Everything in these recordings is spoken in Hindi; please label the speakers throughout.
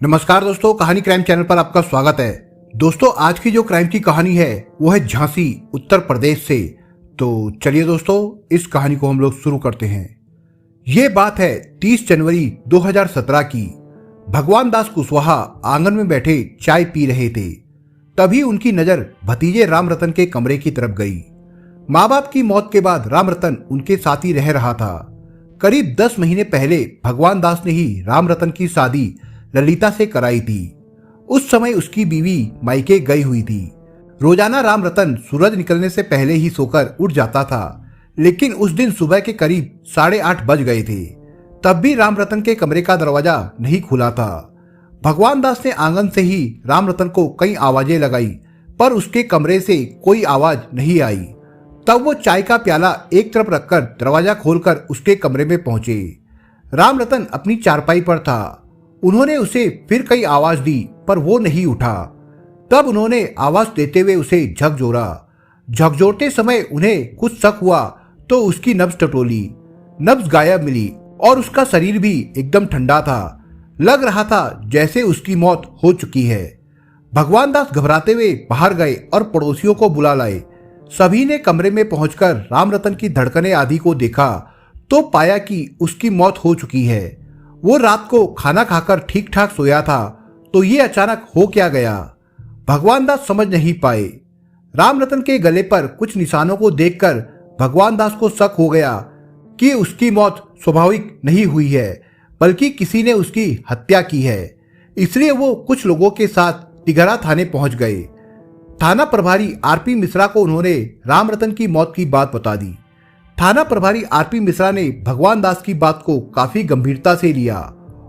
Speaker 1: नमस्कार दोस्तों, कहानी क्राइम चैनल पर आपका स्वागत है। दोस्तों, आज की जो क्राइम की कहानी है वो है झांसी उत्तर प्रदेश से। तो चलिए दोस्तों, इस कहानी को हम लोग शुरू करते हैं। ये बात है 30 जनवरी 2017 की। भगवान दास कुशवाहा आंगन में बैठे चाय पी रहे थे। तभी उनकी नजर भतीजे राम रतन के कमरे की तरफ गई। माँ बाप की मौत के बाद राम रतन उनके साथ ही रह रहा था। करीब 10 महीने पहले भगवान दास ने ही राम रतन की शादी ललिता से कराई थी। उस समय उसकी बीवी मायके गई हुई थी। रोजाना राम रतन सूरज निकलने से पहले ही सोकर उठ जाता था, लेकिन उस दिन सुबह के करीब 8:30 बज गए थे। तब भी राम रतन के कमरे का दरवाजा नहीं खुला था। भगवान दास ने आंगन से ही राम रतन को कई आवाजें लगाई, पर उसके कमरे से कोई आवाज नहीं आई। तब वो चाय का प्याला एक तरफ रखकर दरवाजा खोलकर उसके कमरे में पहुंचे। राम रतन अपनी चारपाई पर था। उन्होंने उसे फिर कई आवाज दी, पर वो नहीं उठा। तब उन्होंने आवाज देते हुए उसे झकझोरा। झकझोरते समय उन्हें कुछ शक हुआ तो उसकी नब्ज टटोली। नब्ज गायब मिली और उसका शरीर भी एकदम ठंडा था। लग रहा था जैसे उसकी मौत हो चुकी है। भगवान दास घबराते हुए बाहर गए और पड़ोसियों को बुला लाए। सभी ने कमरे में पहुंचकर राम रतन की धड़कनें आदि को देखा तो पाया कि उसकी मौत हो चुकी है। वो रात को खाना खाकर ठीक ठाक सोया था, तो ये अचानक हो क्या गया, भगवान दास समझ नहीं पाए। राम रतन के गले पर कुछ निशानों को देखकर भगवान दास को शक हो गया कि उसकी मौत स्वाभाविक नहीं हुई है, बल्कि किसी ने उसकी हत्या की है। इसलिए वो कुछ लोगों के साथ तिघरा थाने पहुंच गए। थाना प्रभारी आरपी मिश्रा को उन्होंने राम रतन की मौत की बात बता दी। थाना प्रभारी आरपी मिश्रा ने भगवान दास की बात को काफी गंभीरता से लिया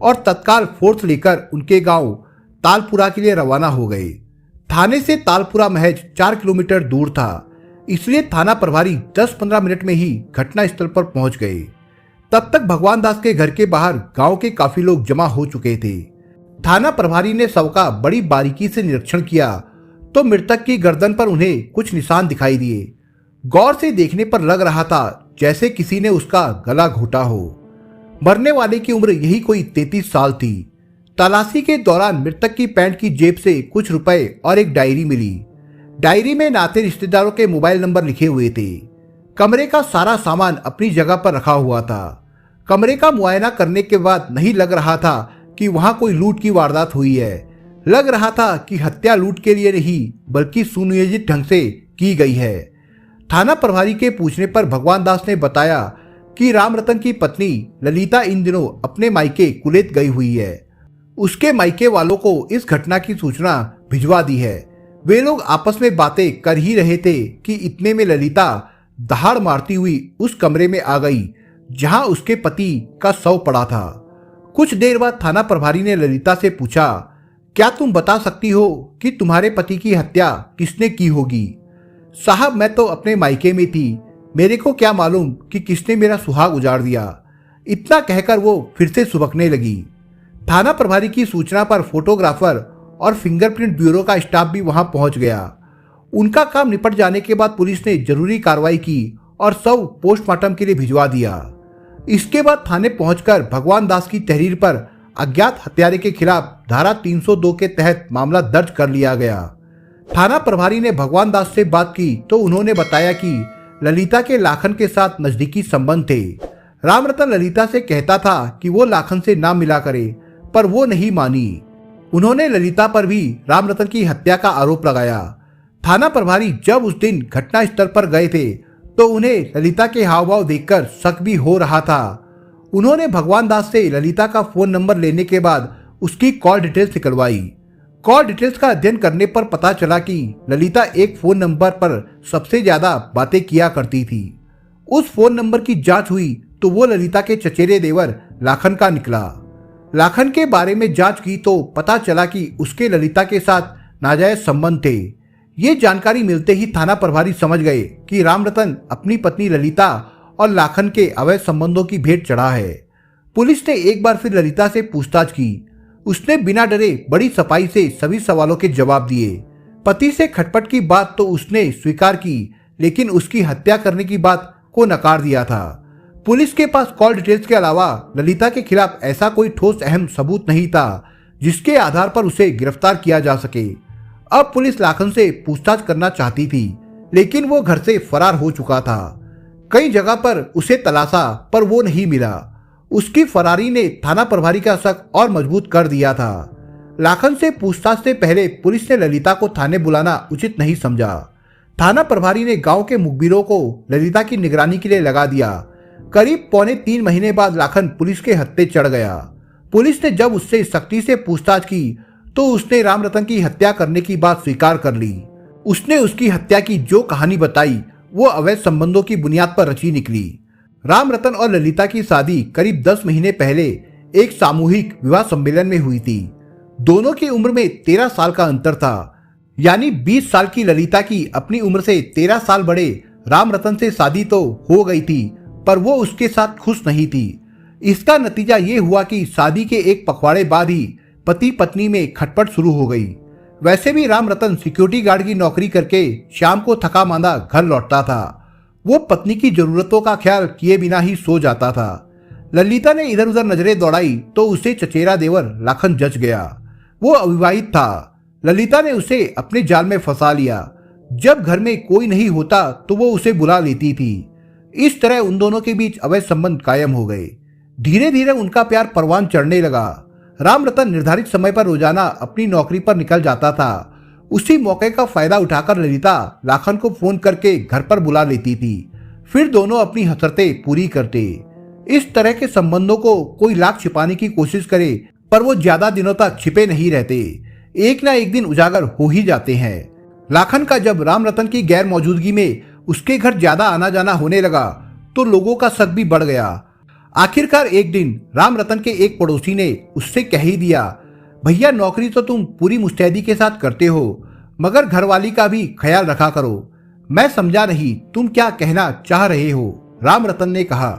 Speaker 1: और तत्काल फोर्स लेकर उनके गांव तालपुरा के लिए रवाना हो गए। थाने से तालपुरा महज 4 किलोमीटर दूर था, इसलिए थाना प्रभारी 10-15 मिनट में ही घटना स्थल पर पहुंच गए। तब तक भगवान दास के घर के बाहर गांव के काफी लोग जमा हो चुके थे। थाना प्रभारी ने शव का बड़ी बारीकी से निरीक्षण किया तो मृतक की गर्दन पर उन्हें कुछ निशान दिखाई दिए। गौर से देखने पर लग रहा था जैसे किसी ने उसका गला घोटा हो। मरने वाले की उम्र यही कोई 33 साल थी। तलाशी के दौरान मृतक की पैंट की जेब से कुछ रुपए और एक डायरी मिली। डायरी में नाते रिश्तेदारों के मोबाइल नंबर लिखे हुए थे। कमरे का सारा सामान अपनी जगह पर रखा हुआ था। कमरे का मुआयना करने के बाद नहीं लग रहा था कि वहां कोई लूट की वारदात हुई है। लग रहा था कि हत्या लूट के लिए नहीं, बल्कि सुनियोजित ढंग से की गई है। थाना प्रभारी के पूछने पर भगवान दास ने बताया कि राम रतन की पत्नी ललिता इन दिनों अपने मायके कुलैत गई हुई है। उसके मायके वालों को इस घटना की सूचना भिजवा दी है। वे लोग आपस में बातें कर ही रहे थे कि इतने में ललिता दहाड़ मारती हुई उस कमरे में आ गई जहां उसके पति का शव पड़ा था। कुछ देर बाद थाना प्रभारी ने ललिता से पूछा, क्या तुम बता सकती हो कि तुम्हारे पति की हत्या किसने की होगी? साहब, मैं तो अपने मायके में थी, मेरे को क्या मालूम कि किसने मेरा सुहाग उजाड़ दिया। इतना कहकर वो फिर से सुबकने लगी। थाना प्रभारी की सूचना पर फोटोग्राफर और फिंगरप्रिंट ब्यूरो का स्टाफ भी वहां पहुंच गया। उनका काम निपट जाने के बाद पुलिस ने जरूरी कार्रवाई की और शव पोस्टमार्टम के लिए भिजवा दिया। इसके बाद थाने पहुंचकर भगवान दास की तहरीर पर अज्ञात हत्यारे के खिलाफ धारा 302 के तहत मामला दर्ज कर लिया गया। थाना प्रभारी ने भगवान दास से बात की तो उन्होंने बताया कि ललिता के लाखन के साथ नजदीकी संबंध थे। राम रतन ललिता से कहता था कि वो लाखन से नाम मिला करे, पर वो नहीं मानी। उन्होंने ललिता पर भी राम रतन की हत्या का आरोप लगाया। थाना प्रभारी जब उस दिन घटना स्थल पर गए थे तो उन्हें ललिता के हाव भाव देखकर शक भी हो रहा था। उन्होंने भगवान दास से ललिता का फोन नंबर लेने के बाद उसकी कॉल डिटेल्स निकलवाई। कॉल डिटेल्स का अध्ययन करने पर पता चला कि ललिता एक फोन नंबर पर सबसे ज्यादा बातें किया करती थी। उस फोन नंबर की जांच हुई तो वो ललिता के चचेरे देवर लाखन का निकला। लाखन के बारे में जांच की तो पता चला कि उसके ललिता के साथ नाजायज संबंध थे। ये जानकारी मिलते ही थाना प्रभारी समझ गए कि राम रतन अपनी पत्नी ललिता और लाखन के अवैध संबंधों की भेंट चढ़ा है। पुलिस ने एक बार फिर ललिता से पूछताछ की। उसने बिना डरे बड़ी सफाई से सभी सवालों के जवाब दिए। पति से खटपट की बात तो उसने स्वीकार की, लेकिन उसकी हत्या करने की बात को नकार दिया था। पुलिस के पास कॉल डिटेल्स के अलावा ललिता के खिलाफ ऐसा कोई ठोस अहम सबूत नहीं था जिसके आधार पर उसे गिरफ्तार किया जा सके। अब पुलिस लाखन से पूछताछ करना चाहती थी, लेकिन वो घर से फरार हो चुका था। कई जगह पर उसे तलाशा पर वो नहीं मिला। उसकी फरारी ने थाना प्रभारी का शक और मजबूत कर दिया था। लाखन से पूछताछ से पहले पुलिस ने ललिता को थाने बुलाना उचित नहीं समझा। थाना प्रभारी ने गांव के मुखबिरों को ललिता की निगरानी के लिए लगा दिया। करीब 2.25 महीने बाद लाखन पुलिस के हत्थे चढ़ गया। पुलिस ने जब उससे सख्ती से पूछताछ की तो उसने राम रतन की हत्या करने की बात स्वीकार कर ली। उसने उसकी हत्या की जो कहानी बताई वो अवैध संबंधों की बुनियाद पर रची निकली। राम रतन और ललिता की शादी करीब 10 महीने पहले एक सामूहिक विवाह सम्मेलन में हुई थी। दोनों की उम्र में 13 साल का अंतर था, यानी 20 साल की ललिता की अपनी उम्र से 13 साल बड़े राम रतन से शादी तो हो गई थी, पर वो उसके साथ खुश नहीं थी। इसका नतीजा ये हुआ कि शादी के एक पखवाड़े बाद ही पति पत्नी में खटपट शुरू हो गई। वैसे भी राम रतन सिक्योरिटी गार्ड की नौकरी करके शाम को थका मांदा घर लौटता था। वो पत्नी की जरूरतों का ख्याल किए बिना ही सो जाता था। ललिता ने इधर उधर नजरें दौड़ाई तो उसे चचेरा देवर लाखन जच गया। वो अविवाहित था। ललिता ने उसे अपने जाल में फंसा लिया। जब घर में कोई नहीं होता तो वो उसे बुला लेती थी। इस तरह उन दोनों के बीच अवैध संबंध कायम हो गए। धीरे धीरे उनका प्यार परवान चढ़ने लगा। राम रतन निर्धारित समय पर रोजाना अपनी नौकरी पर निकल जाता था। उसी मौके का फायदा उठाकर ललिता लाखन को फोन करके घर पर बुला लेती थी। फिर दोनों अपनी हसरतें पूरी करते। इस तरह के संबंधों को कोई लाख छिपाने की कोशिश करे, पर वो ज्यादा दिनों तक छिपे नहीं रहते। एक ना एक दिन उजागर हो ही जाते हैं। लाखन का जब राम रतन की गैर मौजूदगी में उसके घर ज्यादा आना जाना होने लगा तो लोगों का शक भी बढ़ गया। आखिरकार एक दिन राम रतन के एक पड़ोसी ने उससे कह ही दिया, भैया नौकरी तो तुम पूरी मुस्तैदी के साथ करते हो, मगर घरवाली का भी ख्याल रखा करो। मैं समझा नहीं तुम क्या कहना चाह रहे हो। राम रतन ने कहा,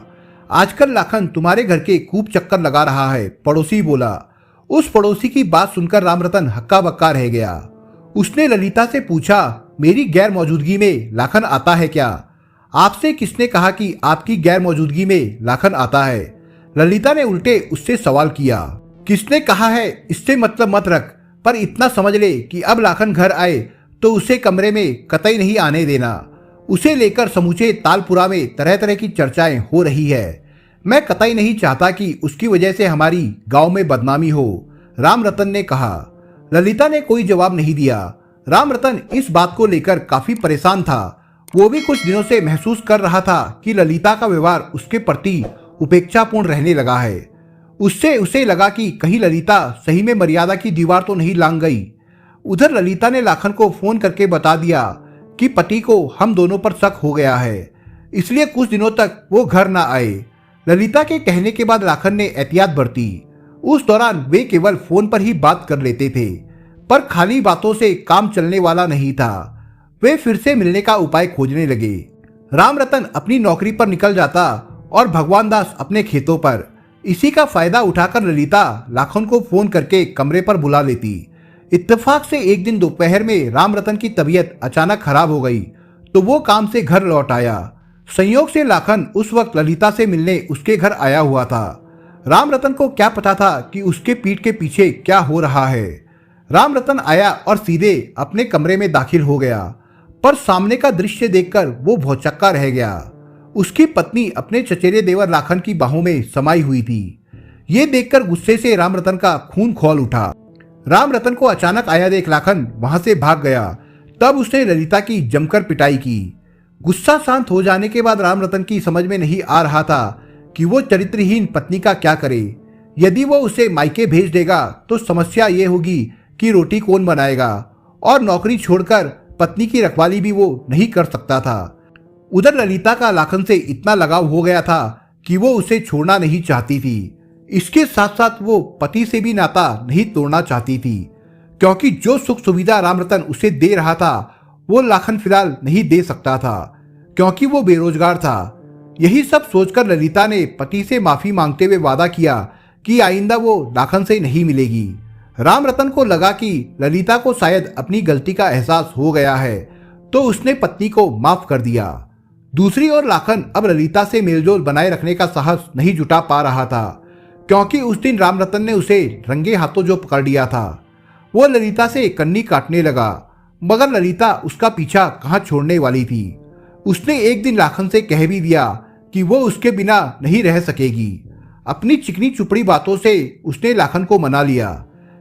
Speaker 1: आजकल लाखन तुम्हारे घर के खूब चक्कर लगा रहा है, पड़ोसी बोला। उस पड़ोसी की बात सुनकर राम रतन हक्का बक्का रह गया। उसने ललिता से पूछा, मेरी गैर मौजूदगी में लाखन आता है क्या? आपसे किसने कहा कि आपकी गैर मौजूदगी में लाखन आता है? ललिता ने उल्टे उससे सवाल किया। किसने कहा है इससे मतलब मत रख, पर इतना समझ ले कि अब लाखन घर आए तो उसे कमरे में कतई नहीं आने देना। उसे लेकर समूचे तालपुरा में तरह तरह की चर्चाएं हो रही है। मैं कतई नहीं चाहता कि उसकी वजह से हमारी गांव में बदनामी हो, राम रतन ने कहा। ललिता ने कोई जवाब नहीं दिया। राम रतन इस बात को लेकर काफी परेशान था। वो भी कुछ दिनों से महसूस कर रहा था कि ललिता का व्यवहार उसके प्रति उपेक्षापूर्ण रहने लगा है। उससे उसे लगा कि कहीं ललिता सही में मर्यादा की दीवार तो नहीं लांघ गई। उधर ललिता ने लाखन को फोन करके बता दिया कि पति को हम दोनों पर शक हो गया है, इसलिए कुछ दिनों तक वो घर ना आए। ललिता के कहने के बाद लाखन ने एहतियात बरती। उस दौरान वे केवल फोन पर ही बात कर लेते थे, पर खाली बातों से काम चलने वाला नहीं था। वे फिर से मिलने का उपाय खोजने लगे। राम रतन अपनी नौकरी पर निकल जाता और भगवान दास अपने खेतों पर। इसी का फायदा उठाकर ललिता लाखन को फोन करके कमरे पर बुला लेती। इत्तेफाक से एक दिन दोपहर में राम रतन की तबीयत अचानक खराब हो गई तो वो काम से घर लौट आया। संयोग से लाखन उस वक्त ललिता से मिलने उसके घर आया हुआ था। राम रतन को क्या पता था कि उसके पीठ के पीछे क्या हो रहा है। राम रतन आया और सीधे अपने कमरे में दाखिल हो गया, पर सामने का दृश्य देखकर वो भौचक्का रह गया। उसकी पत्नी अपने चचेरे देवर लाखन की बाहों में समाई हुई थी। ये देखकर गुस्से से राम रतन का खून खौल उठा। राम रतन को अचानक आया देख लाखन वहां से भाग गया। तब उसने ललिता की जमकर पिटाई की। गुस्सा शांत हो जाने के बाद राम रतन की समझ में नहीं आ रहा था कि वो चरित्रहीन पत्नी का क्या करे। यदि वो उसे मायके भेज देगा तो समस्या ये होगी कि रोटी कौन बनाएगा, और नौकरी छोड़कर पत्नी की रखवाली भी वो नहीं कर सकता था। उधर ललिता का लाखन से इतना लगाव हो गया था कि वो उसे छोड़ना नहीं चाहती थी। इसके साथ साथ वो पति से भी नाता नहीं तोड़ना चाहती थी, क्योंकि जो सुख सुविधा राम रतन उसे दे रहा था वो लाखन फिलहाल नहीं दे सकता था, क्योंकि वो बेरोजगार था। यही सब सोचकर ललिता ने पति से माफी मांगते हुए वादा किया कि आइंदा वो लाखन से नहीं मिलेगी। राम रतन को लगा कि ललिता को शायद अपनी गलती का एहसास हो गया है, तो उसने पत्नी को माफ कर दिया। दूसरी ओर लाखन अब ललिता से मेलजोल बनाए रखने का साहस नहीं जुटा पा रहा था, क्योंकि उस दिन राम रतन ने उसे रंगे हाथों जो पकड़ लिया था। वो ललिता से कन्नी काटने लगा, मगर ललिता उसका पीछा कहाँ छोड़ने वाली थी। उसने एक दिन लाखन से कह भी दिया कि वो उसके बिना नहीं रह सकेगी। अपनी चिकनी चुपड़ी बातों से उसने लाखन को मना लिया,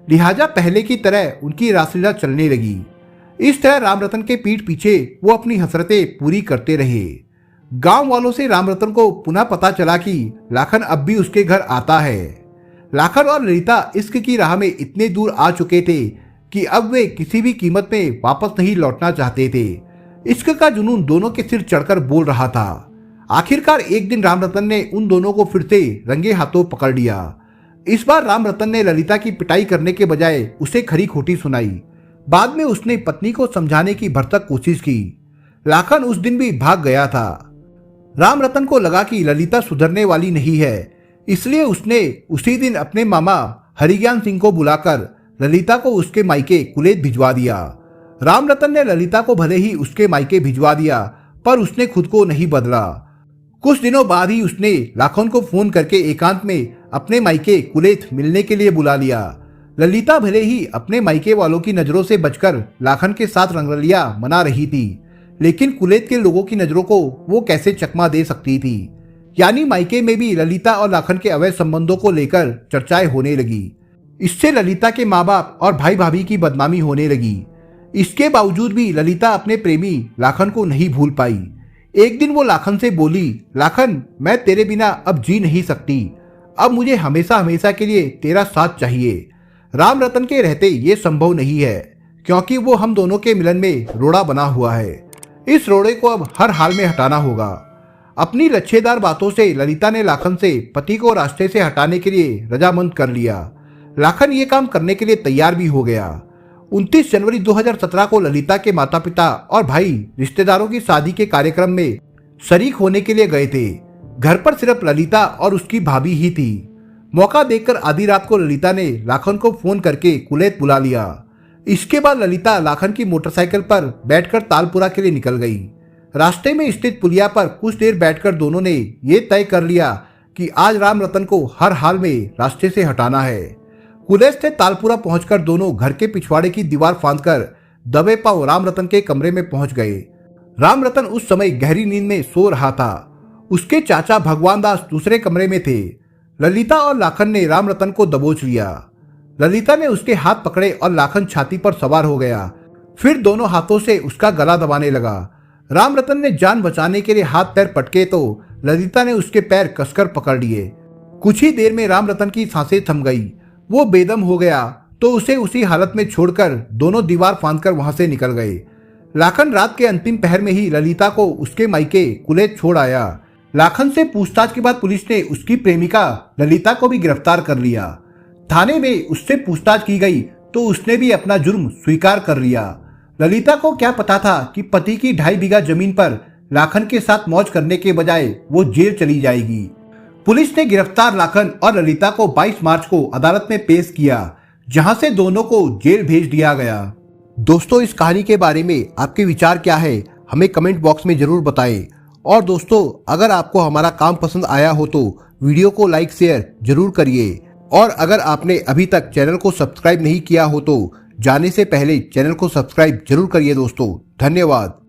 Speaker 1: लिहाजा पहले की तरह उनकी रासलीला चलने लगी। इस तरह राम रतन के पीठ पीछे वो अपनी हसरतें पूरी करते रहे। गांव वालों से राम रतन को पुनः पता चला कि लाखन अब भी उसके घर आता है। लाखन और ललिता इश्क की राह में इतने दूर आ चुके थे कि अब वे किसी भी कीमत में वापस नहीं लौटना चाहते थे। इश्क का जुनून दोनों के सिर चढ़कर बोल रहा था। आखिरकार एक दिन राम रतन ने उन दोनों को फिर से रंगे हाथों पकड़ लिया। इस बार राम रतन ने ललिता की पिटाई करने के बजाय उसे खरी खोटी सुनाई। बाद में उसने पत्नी को समझाने की भरसक कोशिश की। लाखन उस दिन भी भाग गया था। राम रतन को लगा कि ललिता सुधरने वाली नहीं है, इसलिए उसने उसी दिन अपने मामा हरिज्ञान सिंह को बुलाकर ललिता को उसके मायके कुलेत भिजवा दिया। राम रतन ने ललिता को भले ही उसके मायके भिजवा दिया, पर उसने खुद को नहीं बदला। कुछ दिनों बाद ही उसने लाखन को फोन करके एकांत में अपने मायके कुलेत मिलने के लिए बुला लिया। ललिता भले ही अपने मायके वालों की नजरों से बचकर लाखन के साथ रंगरलिया मना रही थी, लेकिन कुलेत के लोगों की नजरों को वो कैसे चकमा दे सकती थी। यानी मायके में भी ललिता और लाखन के अवैध संबंधों को लेकर चर्चाएं होने लगी। इससे ललिता के माँ बाप और भाई भाभी की बदनामी होने लगी। इसके बावजूद भी ललिता अपने प्रेमी लाखन को नहीं भूल पाई। एक दिन वो लाखन से बोली, लाखन, मैं तेरे बिना अब जी नहीं सकती। अब मुझे हमेशा हमेशा के लिए तेरा साथ चाहिए। राम रतन के रहते ये संभव नहीं है, क्योंकि वो हम दोनों के मिलन में रोड़ा बना हुआ है। इस रोड़े को अब हर हाल में हटाना होगा। अपनी लच्छेदार बातों से ललिता ने लाखन से पति को रास्ते से हटाने के लिए रजामंद कर लिया। लाखन ये काम करने के लिए तैयार भी हो गया। 29 जनवरी 2017 को ललिता के माता पिता और भाई रिश्तेदारों की शादी के कार्यक्रम में शरीक होने के लिए गए थे। घर पर सिर्फ ललिता और उसकी भाभी ही थी। मौका देखकर आधी रात को ललिता ने लाखन को फोन करके कुलेत बुला लिया। इसके बाद ललिता लाखन की मोटरसाइकिल पर बैठकर तालपुरा के लिए निकल गई। रास्ते में स्थित पुलिया पर कुछ देर बैठकर दोनों ने यह तय कर लिया कि आज राम रतन को हर हाल में रास्ते से हटाना है। कुलेत से तालपुरा पहुंचकर दोनों घर के पिछवाड़े की दीवार फांदकर दबे पांव राम रतन के कमरे में पहुंच गए। राम रतन उस समय गहरी नींद में सो रहा था। उसके चाचा भगवान दास दूसरे कमरे में थे। ललिता और लाखन ने राम रतन को दबोच लिया। ललिता ने उसके हाथ पकड़े और लाखन छाती पर सवार हो गया। फिर दोनों हाथों से उसका गला दबाने लगा। राम रतन ने जान बचाने के लिए हाथ पैर पटके तो ललिता ने उसके पैर कसकर पकड़ लिए। कुछ ही देर में राम रतन की सांसें थम गई। वो बेदम हो गया तो उसे उसी हालत में छोड़कर दोनों दीवार फांदकर वहां से निकल गए। लाखन रात के अंतिम पहर में ही ललिता को उसके मायके कुलेत छोड़ आया। लाखन से पूछताछ के बाद पुलिस ने उसकी प्रेमिका ललिता को भी गिरफ्तार कर लिया। थाने में उससे पूछताछ की गई तो उसने भी अपना जुर्म स्वीकार कर लिया। ललिता को क्या पता था कि पति की 2.5 बीघा जमीन पर लाखन के साथ मौज करने के बजाय वो जेल चली जाएगी। पुलिस ने गिरफ्तार लाखन और ललिता को 22 मार्च को अदालत में पेश किया, जहां से दोनों को जेल भेज दिया गया। दोस्तों, इस कहानी के बारे में आपके विचार क्या है, हमें कमेंट बॉक्स में जरूर बताएं। और दोस्तों, अगर आपको हमारा काम पसंद आया हो तो वीडियो को लाइक शेयर जरूर करिए। और अगर आपने अभी तक चैनल को सब्सक्राइब नहीं किया हो तो जाने से पहले चैनल को सब्सक्राइब जरूर करिए दोस्तों। धन्यवाद।